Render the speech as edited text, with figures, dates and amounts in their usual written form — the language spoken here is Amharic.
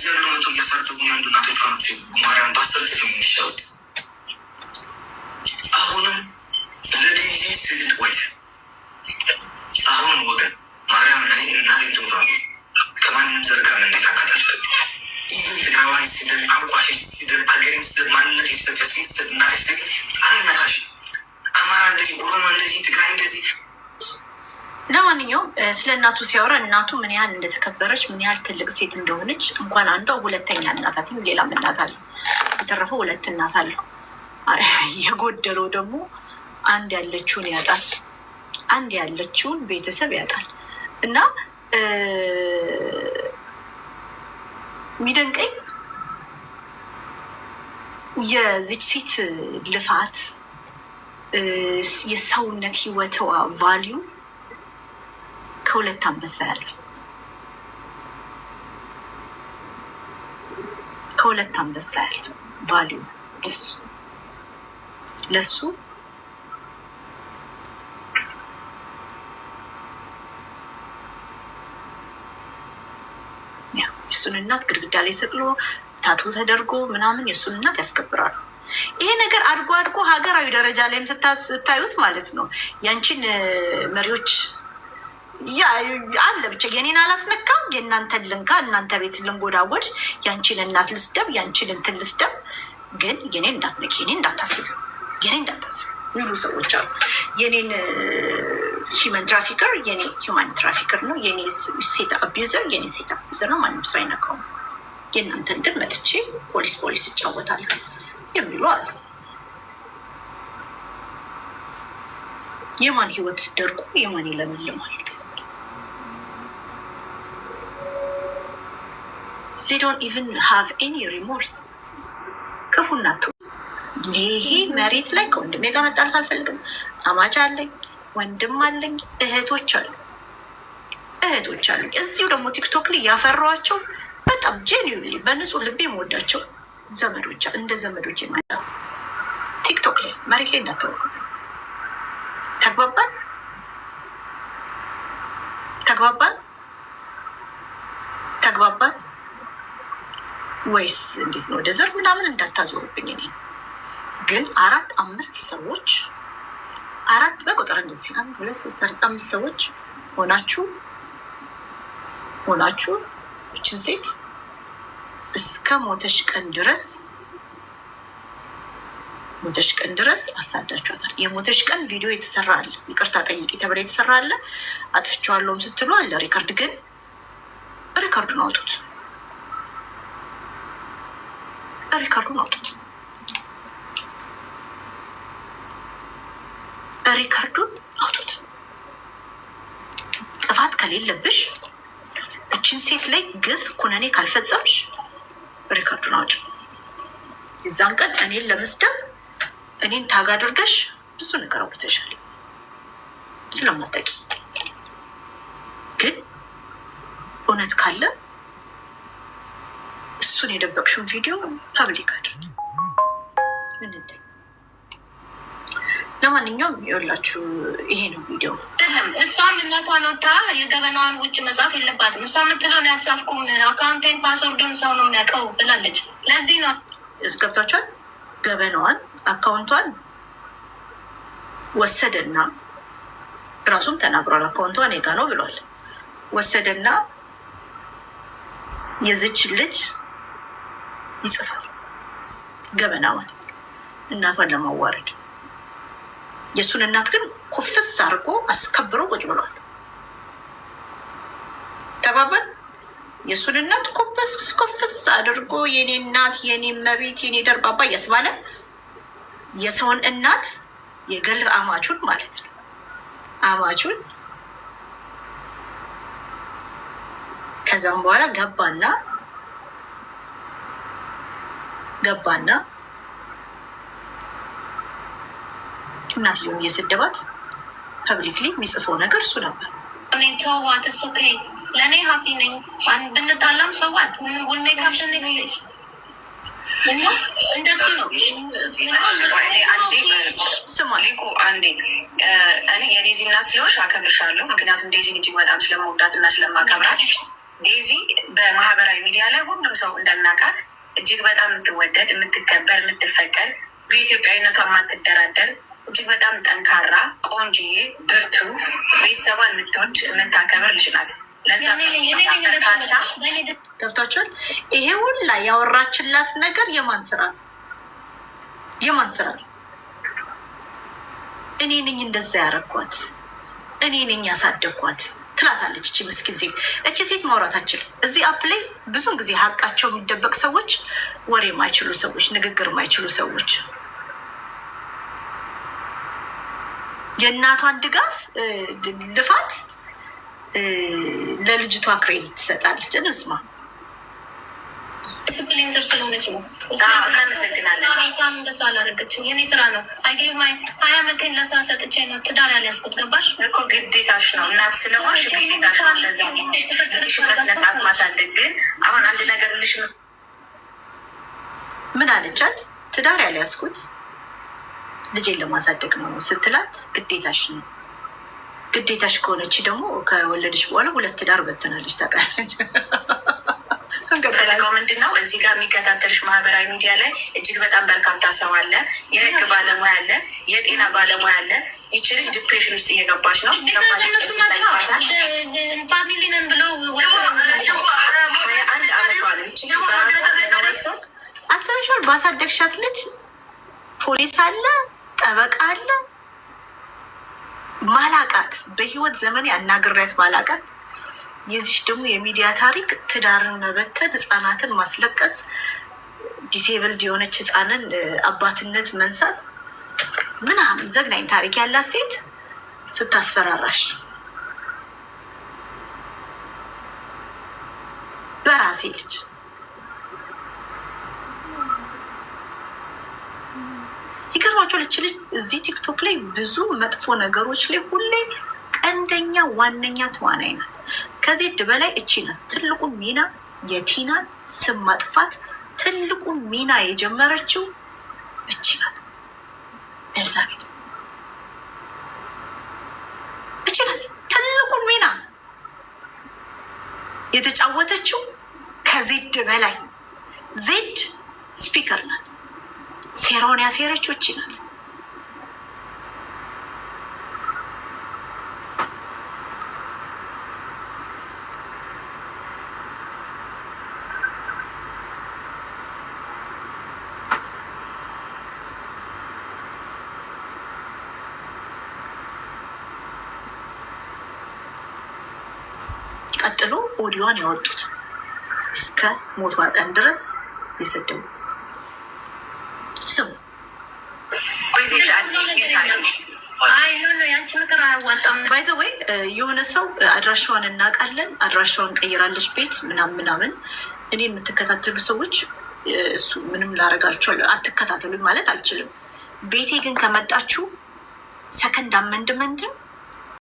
እዚህ ሀገር መቶ እያሳደጉኝ አንዱ እናቶች ከኖች ማርያም ባሰርጥፍ የሚሻወጥ አሁንም ለልጅ ስግድ ወይት አሁን ወገን ማርያም እኔ እናቴ ትምራሉ ከማንም ዘርጋ መነካከት አልፈጥ ይህን ትግራዋይ ስድብ አንቋሽ ስድብ አገሬን ስድብ ማንነት ስድብ ፈስሜን ስድብ እናቴ ስድብ አልነካሽ አማራ እንደዚህ ኦሮሞ እንደዚህ ትግራይ እንደዚህ። ለማንኛውም ስለ እናቱ ሲያወራ እናቱ ምን ያህል እንደተከበረች ምን ያህል ትልቅ ሴት እንደሆነች እንኳን አንዷ ሁለተኛ እናታትም ሌላም እናት አለው። የተረፈው ሁለት እናት አለው። የጎደለው ደግሞ አንድ ያለችውን ያጣል። አንድ ያለችውን ቤተሰብ ያጣል። እና የሚደንቀኝ የዚች ሴት ልፋት የሰውነት ህይወትዋ ቫሊዩ ከሁለት አንበሳ ያለው ከሁለት አንበሳ ያለው ቫሊዩ ለሱ የእሱን እናት ግድግዳ ላይ ሰቅሎ ታቶ ተደርጎ ምናምን የእሱን እናት ያስከብራሉ። ይሄ ነገር አድጎ አድጎ ሀገራዊ ደረጃ ላይም ስታዩት ማለት ነው ያንቺን መሪዎች አለ ብቻ የኔን አላስነካም የእናንተን ልንካ እናንተ ቤት ልንጎዳጎድ ያንቺን እናት ልስደብ ያንቺን እንትን ልስደብ ግን የኔን እንዳትነኪ የኔን እንዳታስብ የኔን እንዳታስብ ሚሉ ሰዎች አሉ። የኔን ሂውማን ትራፊከር የኔ ሂውማን ትራፊከር ነው፣ የኔ ሴት አቢዩዘር የኔ ሴት አቢዩዘር ነው፣ ማንም ሰው አይነካውም። የእናንተን ግን መጥቼ ፖሊስ ይጫወታሉ የሚሉ አሉ። የማን ህይወት ደርቆ የማን ይለመልማል? They don't even have any remorse. ክፉናቱ ይሄ መሬት ላይ ከወንድሜ ጋር መጣላት አልፈልግም። አማች አለኝ፣ ወንድም አለኝ፣ እህቶች አሉኝ። እዚሁ ደግሞ ቲክቶክ ላይ ያፈራኋቸው በጣም ጄኒውንሊ በንጹህ ልቤ የምወዳቸው ዘመዶች እንደ ዘመዶች የማዳ ቲክቶክ ላይ መሬት ላይ እንዳታወሩ። ተግባባን ወይስ እንዴት ነው? ወደ ዘር ምናምን እንዳታዞሩብኝ። እኔ ግን 4-5 ሰዎች በቁጥር እንደዚህ 1 2 3 4 5 ሰዎች ሆናችሁ እችን ሴት እስከ ሞተሽ ቀን ድረስ አሳዳችኋታል። የሞተሽ ቀን ቪዲዮ የተሰራ አለ፣ ይቅርታ ጠይቂ ተብላ የተሰራ አለ፣ አጥፍቼዋለሁም ስትሉ አለ ሪከርድ። ግን ሪከርዱን አውጡት። ጥፋት ከሌለብሽ እችን ሴት ላይ ግፍ ኩነኔ ካልፈጸምሽ ሪከርዱን አውጭ። የዛን ቀን እኔን ለመስደብ እኔን ታግ አድርገሽ ብዙ ነገር አውርተሻል ስለማታውቂ። ግን እውነት ካለ እሱን የደበቅሽውን ቪዲዮ ፐብሊክ አድርጊ። ለማንኛውም ይኸውላችሁ ይሄ ነው ቪዲዮ። እሷም እናቷን ወታ የገበናዋን ውጭ መጻፍ የለባትም። እሷ የምትለውን ያጻፍኩም አካውንቴን ፓስወርዱን ሰው ነው የሚያውቀው ብላለች። ለዚህ ነው ገብታችኋል። ገበናዋን አካውንቷን ወሰደና ራሱም ተናግሯል። አካውንቷን እኔ ጋ ነው ብሏል። ወሰደና የዝች ልጅ ይጽፋል። ገበና ማለት ነው እናቷን ለማዋረድ። የእሱን እናት ግን ኩፍስ አድርጎ አስከብሮ ቁጭ ብሏል። ተባባል። የእሱን እናት ኩፍስ አድርጎ የኔ እናት፣ የኔ መቤት፣ የኔ ደርባባ እያስባለ የሰውን እናት የገል አማቹን ማለት ነው አማቹን ከዛም በኋላ ገባና እናትየውን እየሰደባት ፐብሊክሊ የሚጽፈው ነገር እሱ ነበር። ተዋት፣ እሱ ለእኔ ሀፒ ነኝ። ብንጣላም ሰዋት እንደሱ ነው። ስማ አንዴ እኔ የዴዚ እናት ስለሆንሽ አከብርሻለሁ። ምክንያቱም ዴዚን እጅግ በጣም ስለመውዳት እና ስለማከብራት ዴዚ በማህበራዊ ሚዲያ ላይ ሁሉም ሰው እንደናቃት እጅግ በጣም የምትወደድ፣ የምትከበር፣ የምትፈቀድ በኢትዮጵያዊነቷ የማትደራደር እጅግ በጣም ጠንካራ፣ ቆንጅዬ፣ ብርቱ፣ ቤተሰቧን የምትወድ የምታከብር ልጅ ናት። ለዛ ገብታችኋል? ይሄ ሁላ ያወራችላት ነገር የማን ስራ ነው? የማን ስራ ነው? እኔ ነኝ እንደዛ ያረኳት፣ እኔ ነኝ ያሳደግኳት ትላታለች እቺ ምስኪን ሴት። እቺ ሴት ማውራት አችልም። እዚህ አፕ ላይ ብዙን ጊዜ ሀቃቸው የሚደበቅ ሰዎች፣ ወሬ ማይችሉ ሰዎች፣ ንግግር ማይችሉ ሰዎች የእናቷን ድጋፍ ልፋት ለልጅቷ ክሬዲት ትሰጣለች። እንስማ። ዲስፕሊን ስር ስለሆነች ነው። እንደሷ አላደረገችም። የኔ ስራ ነው። 20 ዓመቴን ለሷ ሰጥቼ ነው ትዳር ያልያዝኩት። ገባሽ እኮ ግዴታሽ ነው። እናት ስለሆንሽ ግዴታሽ ነው። ለዛ ልጅሽ በስነስርዓት ማሳደግ። ግን አሁን አንድ ነገር ልሽ ምን አለቻት? ትዳር ያልያዝኩት ልጄን ለማሳደግ ነው ስትላት፣ ግዴታሽ ነው። ግዴታሽ ከሆነች ደግሞ ከወለደች በኋላ 2 ትዳር በትናለች። ታውቃለች። ፈልገው ምንድን ነው እዚህ ጋር የሚከታተልሽ ማህበራዊ ሚዲያ ላይ እጅግ በጣም በርካታ ሰው አለ። የህግ ባለሙያ አለ፣ የጤና ባለሙያ አለ። ይች ልጅ ዲፕሬሽን ውስጥ እየገባች ነው። ፋሚሊንን ብለው አንድ አመቷ ነው። አሰብሻል? ባሳደግሻት ልጅ ፖሊስ አለ፣ ጠበቃ አለ። ማላቃት በህይወት ዘመን ያናግሪያት ማላቃት። የዚች ደግሞ የሚዲያ ታሪክ ትዳርን መበተን፣ ህፃናትን ማስለቀስ፣ ዲሴብልድ የሆነች ህፃንን አባትነት መንሳት ምናምን ዘግናኝ ታሪክ ያላት ሴት ስታስፈራራሽ በራሴ ልጅ ይገርማቸው። ልች ልጅ እዚህ ቲክቶክ ላይ ብዙ መጥፎ ነገሮች ላይ ሁሌ ቀንደኛ ዋነኛ ተዋናይ ናት። ከዜድ በላይ እቺ ናት። ትልቁ ሚና የቲናን ስም ማጥፋት ትልቁ ሚና የጀመረችው እቺ ናት። ኤልዛቤል እቺ ናት። ትልቁ ሚና የተጫወተችው ከዜድ በላይ። ዜድ ስፒከር ናት። ሴራውን ያሴረችው እቺ ናት። ቀጥሎ ኦዲዮን ያወጡት እስከ ሞቷ ቀን ድረስ የሰደቡት ስሙ። ባይዘ ወይ የሆነ ሰው አድራሻዋን እናውቃለን፣ አድራሻዋን ቀይራለች ቤት ምናምን ምናምን። እኔ የምትከታተሉ ሰዎች እሱ ምንም ላረጋችሁ አትከታተሉ ማለት አልችልም። ቤቴ ግን ከመጣችሁ ሰከንድ አመንድመንድም